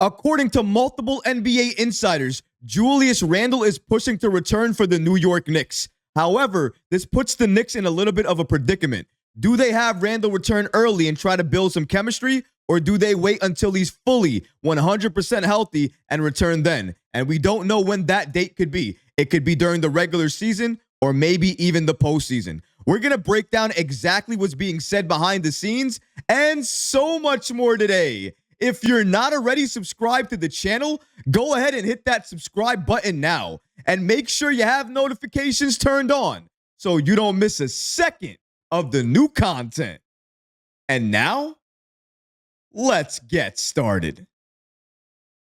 According to multiple NBA insiders, Julius Randle is pushing to return for the New York Knicks. However, this puts the Knicks in a little bit of a predicament. Do they have Randle return early and try to build some chemistry, or do they wait until he's fully 100% healthy and return then? And we don't know when that date could be. It could be during the regular season or maybe even the postseason. We're going to break down exactly what's being said behind the scenes and so much more today. If you're not already subscribed to the channel, go ahead and hit that subscribe button now and make sure you have notifications turned on so you don't miss a second of the new content. And now, let's get started.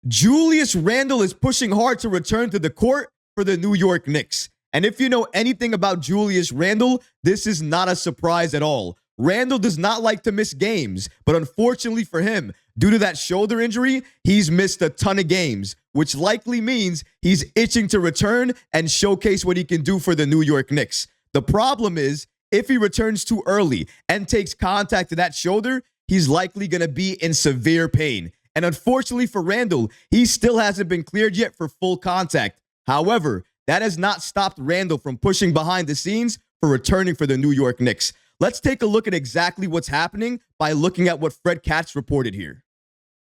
Julius Randle is pushing hard to return to the court for the New York Knicks. And if you know anything about Julius Randle, this is not a surprise at all. Randle does not like to miss games, but unfortunately for him, due to that shoulder injury, he's missed a ton of games, which likely means he's itching to return and showcase what he can do for the New York Knicks. The problem is, if he returns too early and takes contact to that shoulder, he's likely going to be in severe pain. And unfortunately for Randle, he still hasn't been cleared yet for full contact. However, that has not stopped Randle from pushing behind the scenes for returning for the New York Knicks. Let's take a look at exactly what's happening by looking at what Fred Katz reported here.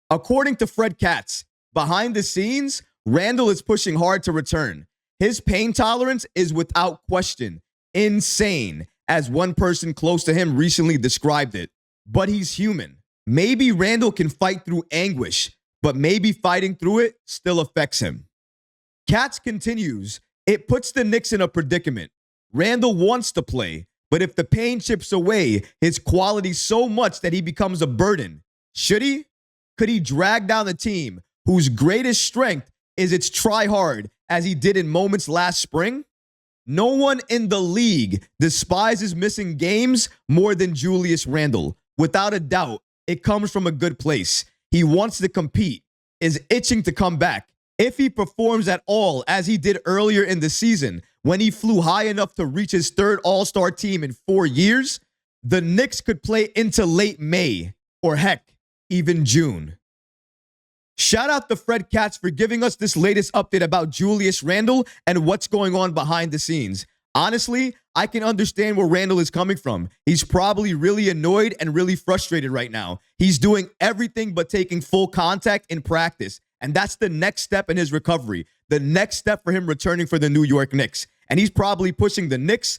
According to Fred Katz, behind the scenes, Randle is pushing hard to return. His pain tolerance is without question insane, as one person close to him recently described it. But he's human. Maybe Randle can fight through anguish, but maybe fighting through it still affects him. Katz continues, it puts the Knicks in a predicament. Randle wants to play, but if the pain chips away his quality so much that he becomes a burden, should he? Could he drag down the team whose greatest strength is its try hard, as he did in moments last spring? No one in the league despises missing games more than Julius Randle. Without a doubt, it comes from a good place. He wants to compete, is itching to come back. If he performs at all as he did earlier in the season, when he flew high enough to reach his third All-Star team in 4 years, the Knicks could play into late May, or heck, even June. Shout out to Fred Katz for giving us this latest update about Julius Randle and what's going on behind the scenes. Honestly, I can understand where Randle is coming from. He's probably really annoyed and really frustrated right now. He's doing everything but taking full contact in practice. And that's the next step in his recovery. The next step for him returning for the New York Knicks. And he's probably pushing the Knicks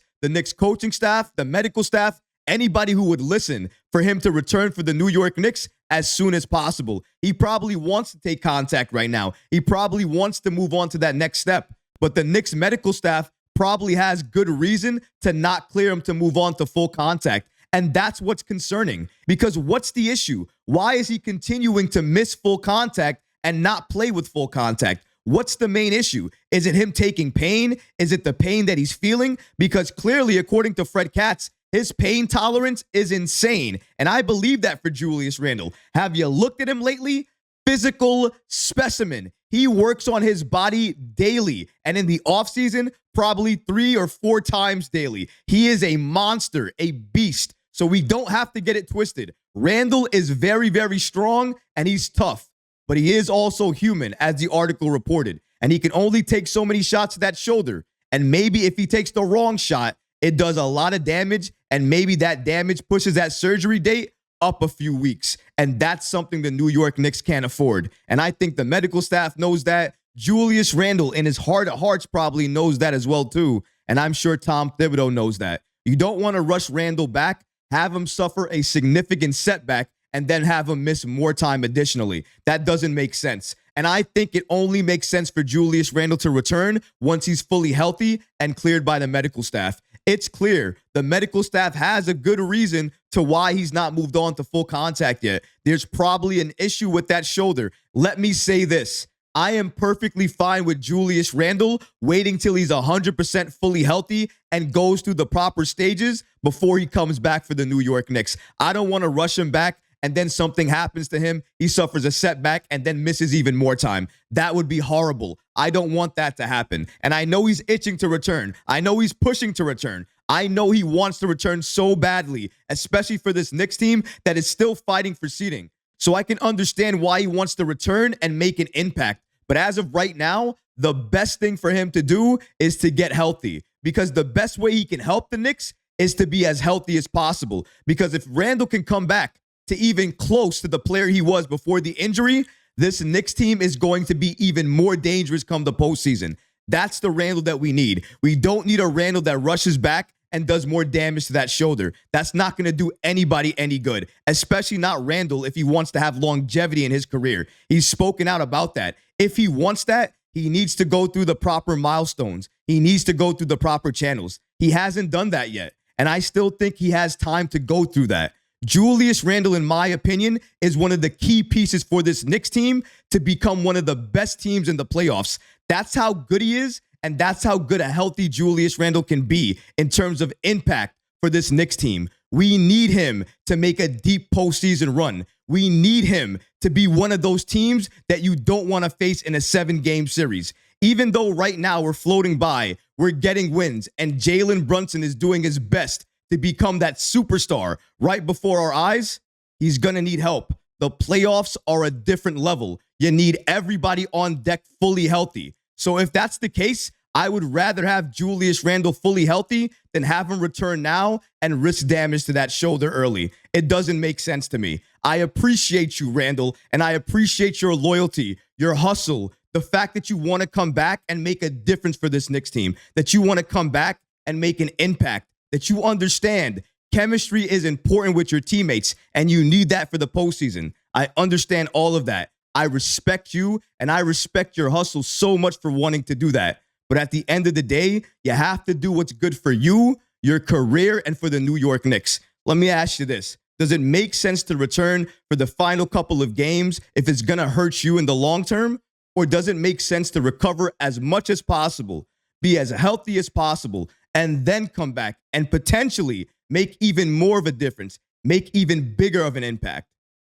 coaching staff, the medical staff, anybody who would listen for him to return for the New York Knicks as soon as possible. He probably wants to take contact right now. He probably wants to move on to that next step. But the Knicks medical staff probably has good reason to not clear him to move on to full contact. And that's what's concerning. Because what's the issue? Why is he continuing to miss full contact and not play with full contact? What's the main issue? Is it him taking pain? Is it the pain that he's feeling? Because clearly, according to Fred Katz, his pain tolerance is insane. And I believe that for Julius Randle. Have you looked at him lately? Physical specimen. He works on his body daily. And in the offseason, probably 3 or 4 times daily. He is a monster, a beast. So we don't have to get it twisted. Randle is very, very strong and he's tough. But he is also human, as the article reported. And he can only take so many shots to that shoulder. And maybe if he takes the wrong shot, it does a lot of damage. And maybe that damage pushes that surgery date up a few weeks. And that's something the New York Knicks can't afford. And I think the medical staff knows that. Julius Randle, in his heart of hearts, probably knows that as well, too. And I'm sure Tom Thibodeau knows that. You don't want to rush Randle back, have him suffer a significant setback, and then have him miss more time additionally. That doesn't make sense. And I think it only makes sense for Julius Randle to return once he's fully healthy and cleared by the medical staff. It's clear the medical staff has a good reason to why he's not moved on to full contact yet. There's probably an issue with that shoulder. Let me say this. I am perfectly fine with Julius Randle waiting till he's 100% fully healthy and goes through the proper stages before he comes back for the New York Knicks. I don't want to rush him back and then something happens to him, he suffers a setback and then misses even more time. That would be horrible. I don't want that to happen. And I know he's itching to return. I know he's pushing to return. I know he wants to return so badly, especially for this Knicks team that is still fighting for seeding. So I can understand why he wants to return and make an impact. But as of right now, the best thing for him to do is to get healthy, because the best way he can help the Knicks is to be as healthy as possible. Because if Randall can come back to even close to the player he was before the injury, this Knicks team is going to be even more dangerous come the postseason. That's the Randall that we need. We don't need a Randall that rushes back and does more damage to that shoulder. That's not going to do anybody any good, especially not Randall if he wants to have longevity in his career. He's spoken out about that. If he wants that, he needs to go through the proper milestones. He needs to go through the proper channels. He hasn't done that yet, and I still think he has time to go through that. Julius Randle, in my opinion, is one of the key pieces for this Knicks team to become one of the best teams in the playoffs. That's how good he is, and that's how good a healthy Julius Randle can be in terms of impact for this Knicks team. We need him to make a deep postseason run. We need him to be one of those teams that you don't want to face in a 7-game series. Even though right now we're floating by, we're getting wins, and Jalen Brunson is doing his best to become that superstar right before our eyes, he's going to need help. The playoffs are a different level. You need everybody on deck fully healthy. So if that's the case, I would rather have Julius Randle fully healthy than have him return now and risk damage to that shoulder early. It doesn't make sense to me. I appreciate you, Randle, and I appreciate your loyalty, your hustle, the fact that you want to come back and make a difference for this Knicks team, that you want to come back and make an impact, that you understand chemistry is important with your teammates, and you need that for the postseason. I understand all of that. I respect you, and I respect your hustle so much for wanting to do that. But at the end of the day, you have to do what's good for you, your career, and for the New York Knicks. Let me ask you this. Does it make sense to return for the final couple of games if it's going to hurt you in the long term? Or does it make sense to recover as much as possible, be as healthy as possible, and then come back and potentially make even more of a difference, make even bigger of an impact?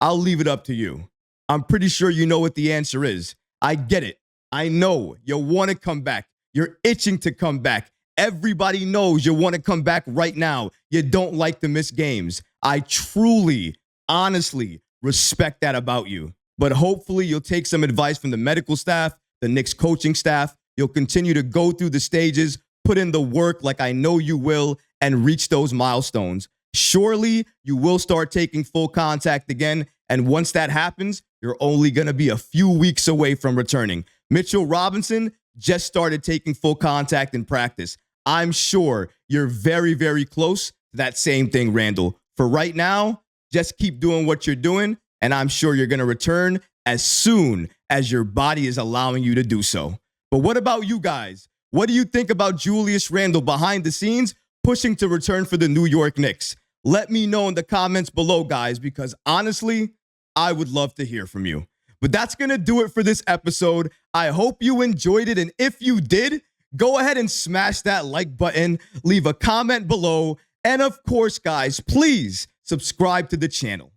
I'll leave it up to you. I'm pretty sure you know what the answer is. I get it. I know you want to come back. You're itching to come back. Everybody knows you want to come back right now. You don't like to miss games. I truly, honestly respect that about you. But hopefully you'll take some advice from the medical staff, the Knicks coaching staff. You'll continue to go through the stages, put in the work like I know you will, and reach those milestones. Surely you will start taking full contact again. And once that happens, you're only going to be a few weeks away from returning. Mitchell Robinson just started taking full contact in practice. I'm sure you're very, very close to that same thing, Randall. For right now, just keep doing what you're doing, and I'm sure you're going to return as soon as your body is allowing you to do so. But what about you guys? What do you think about Julius Randle behind the scenes pushing to return for the New York Knicks? Let me know in the comments below, guys, because honestly, I would love to hear from you. But that's going to do it for this episode. I hope you enjoyed it. And if you did, go ahead and smash that like button, leave a comment below. And of course, guys, please subscribe to the channel.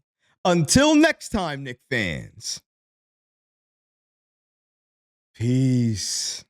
Until next time, Knicks fans. Peace.